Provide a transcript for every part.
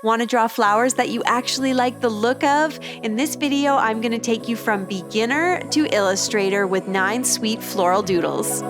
Want to draw flowers that you actually like the look of? In this video, I'm going to take you from beginner to illustrator with 9 sweet floral doodles.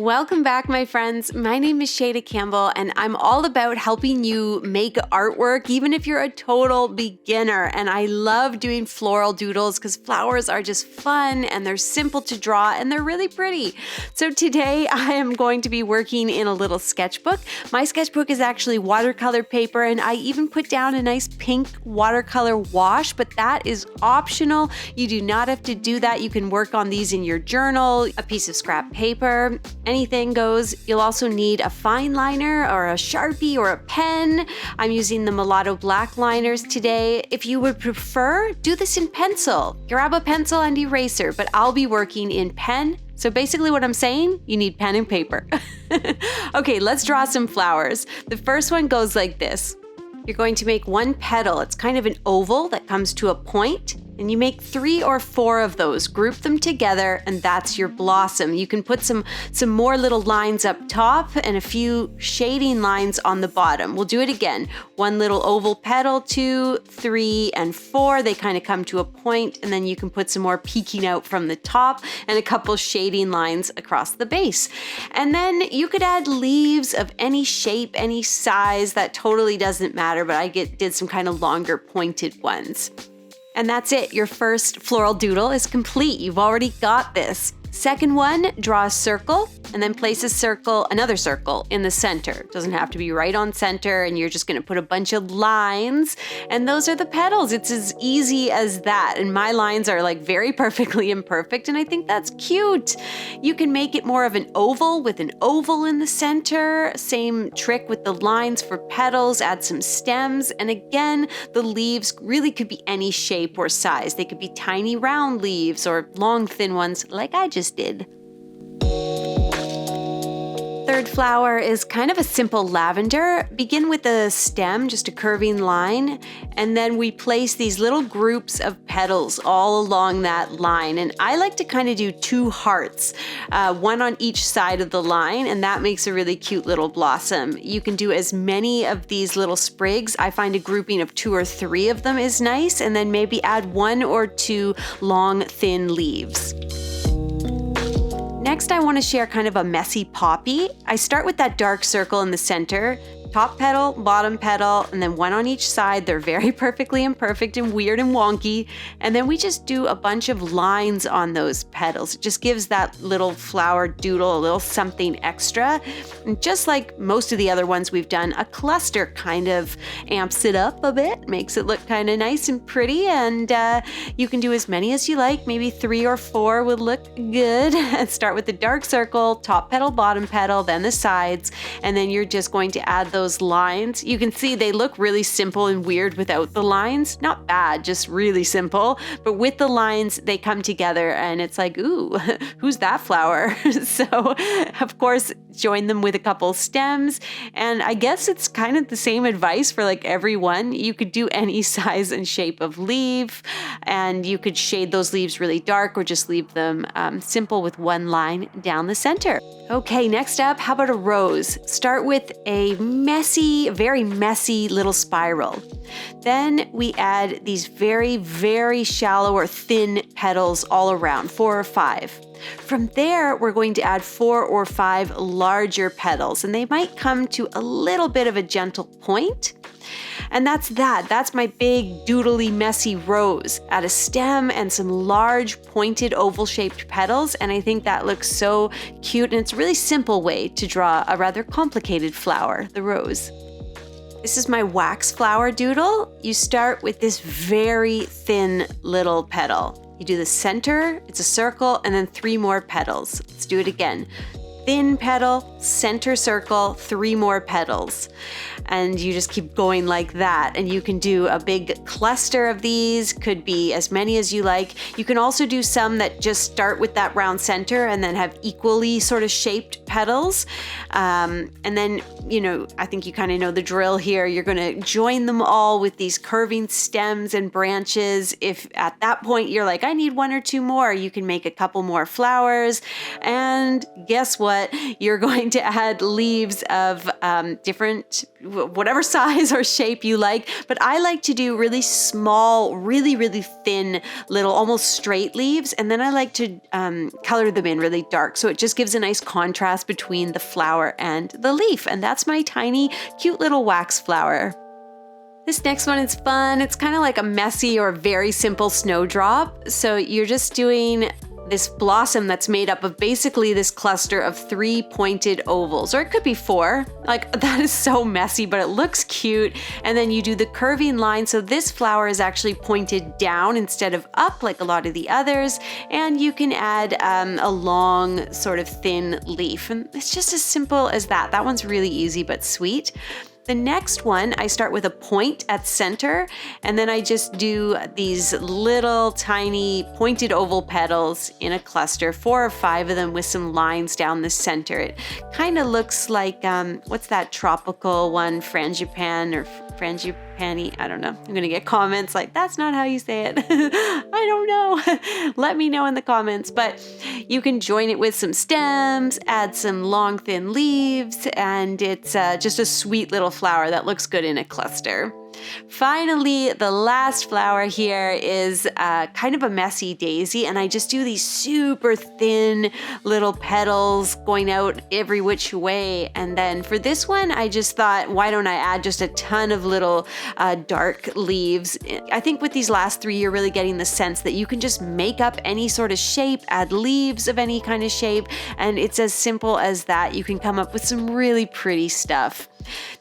Welcome back, my friends. My name is Shayda Campbell, and I'm all about helping you make artwork, even if you're a total beginner. And I love doing floral doodles because flowers are just fun and they're simple to draw and they're really pretty. So today I am going to be working in a little sketchbook. My sketchbook is actually watercolor paper, and I even put down a nice pink watercolor wash, but that is optional. You do not have to do that. You can work on these in your journal, a piece of scrap paper, anything goes. You'll also need a fine liner or a Sharpie or a pen. I'm using the Mulatto black liners today. If you would prefer, do this in pencil. Grab a pencil and eraser, but I'll be working in pen. So basically what I'm saying, you need pen and paper. Okay, let's draw some flowers. The first one goes like this. You're going to make one petal. It's kind of an oval that comes to a point, and you make 3 or 4 of those, group them together, and that's your blossom. You can put some more little lines up top and a few shading lines on the bottom. We'll do it again. 1 little oval petal, 2, 3, and 4. They kind of come to a point, and then you can put some more peeking out from the top and a couple shading lines across the base. And then you could add leaves of any shape, any size. That totally doesn't matter, but I did some kind of longer pointed ones. And that's it. Your first floral doodle is complete. You've already got this. Second one, draw a circle and then place another circle in the center. It doesn't have to be right on center, and you're just going to put a bunch of lines, and those are the petals. It's as easy as that. And my lines are like very perfectly imperfect, and I think that's cute. You can make it more of an oval with an oval in the center. Same trick with the lines for petals. Add some stems, and again, the leaves really could be any shape or size. They could be tiny round leaves or long thin ones like I just did. Third flower is kind of a simple lavender. Begin with a stem, just a curving line, and then we place these little groups of petals all along that line. And I like to kind of do 2 hearts, one on each side of the line, and that makes a really cute little blossom. You can do as many of these little sprigs. I find a grouping of 2 or 3 of them is nice, and then maybe add 1 or 2 long, thin leaves. Next, I want to share kind of a messy poppy. I start with that dark circle in the center, top petal, bottom petal, and then 1 on each side. They're very perfectly imperfect and weird and wonky. And then we just do a bunch of lines on those petals. It just gives that little flower doodle a little something extra. And just like most of the other ones we've done, a cluster kind of amps it up a bit, makes it look kind of nice and pretty. And you can do as many as you like. Maybe 3 or 4 would look good. Start with the dark circle, top petal, bottom petal, then the sides. And then you're just going to add those lines. You can see they look really simple and weird without the lines. Not bad, just really simple. But with the lines, they come together and it's like, ooh, who's that flower? So, of course, join them with a couple stems. And I guess it's kind of the same advice for like everyone. You could do any size and shape of leaf, and you could shade those leaves really dark or just leave them simple with 1 line down the center. Okay, next up, how about a rose? Start with a very messy little spiral. Then we add these very, very shallow or thin petals all around, 4 or 5. From there, we're going to add 4 or 5 larger petals, and they might come to a little bit of a gentle point. And that's that. That's my big, doodly, messy rose. Add a stem and some large, pointed, oval-shaped petals, and I think that looks so cute, and it's a really simple way to draw a rather complicated flower, the rose. This is my wax flower doodle. You start with this very thin little petal. You do the center, it's a circle, and then 3 more petals. Let's do it again. Thin petal, center circle, 3 more petals. And you just keep going like that. And you can do a big cluster of these, could be as many as you like. You can also do some that just start with that round center and then have equally sort of shaped petals. And then, I think you kind of know the drill here. You're going to join them all with these curving stems and branches. If at that point you're like, I need 1 or 2 more, you can make a couple more flowers. And guess what? but you're going to add leaves of different, whatever size or shape you like. But I like to do really small, really, really thin little, almost straight leaves. And then I like to color them in really dark. So it just gives a nice contrast between the flower and the leaf. And that's my tiny, cute little wax flower. This next one is fun. It's kind of like a messy or very simple snowdrop. So you're just doing this blossom that's made up of basically this cluster of 3 pointed ovals, or it could be 4. Like, that is so messy, but it looks cute. And then you do the curving line. So this flower is actually pointed down instead of up like a lot of the others. And you can add a long sort of thin leaf. And it's just as simple as that. That one's really easy but sweet. The next one, I start with a point at center, and then I just do these little tiny pointed oval petals in a cluster, 4 or 5 of them with some lines down the center. It kind of looks like, what's that tropical one, Frangipan or Frangipani? I don't know. I'm going to get comments like, that's not how you say it. I don't know. Let me know in the comments. But you can join it with some stems, add some long thin leaves, and it's just a sweet little flower that looks good in a cluster. Finally, the last flower here is kind of a messy daisy, and I just do these super thin little petals going out every which way. And then for this one, I just thought, why don't I add just a ton of little dark leaves? I think with these last 3, you're really getting the sense that you can just make up any sort of shape, add leaves of any kind of shape, and it's as simple as that. You can come up with some really pretty stuff.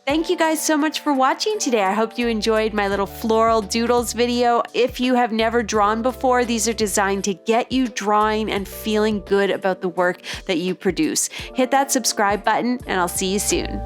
Thank you guys so much for watching today. I hope you enjoyed my little floral doodles video. If you have never drawn before, these are designed to get you drawing and feeling good about the work that you produce. Hit that subscribe button, and I'll see you soon.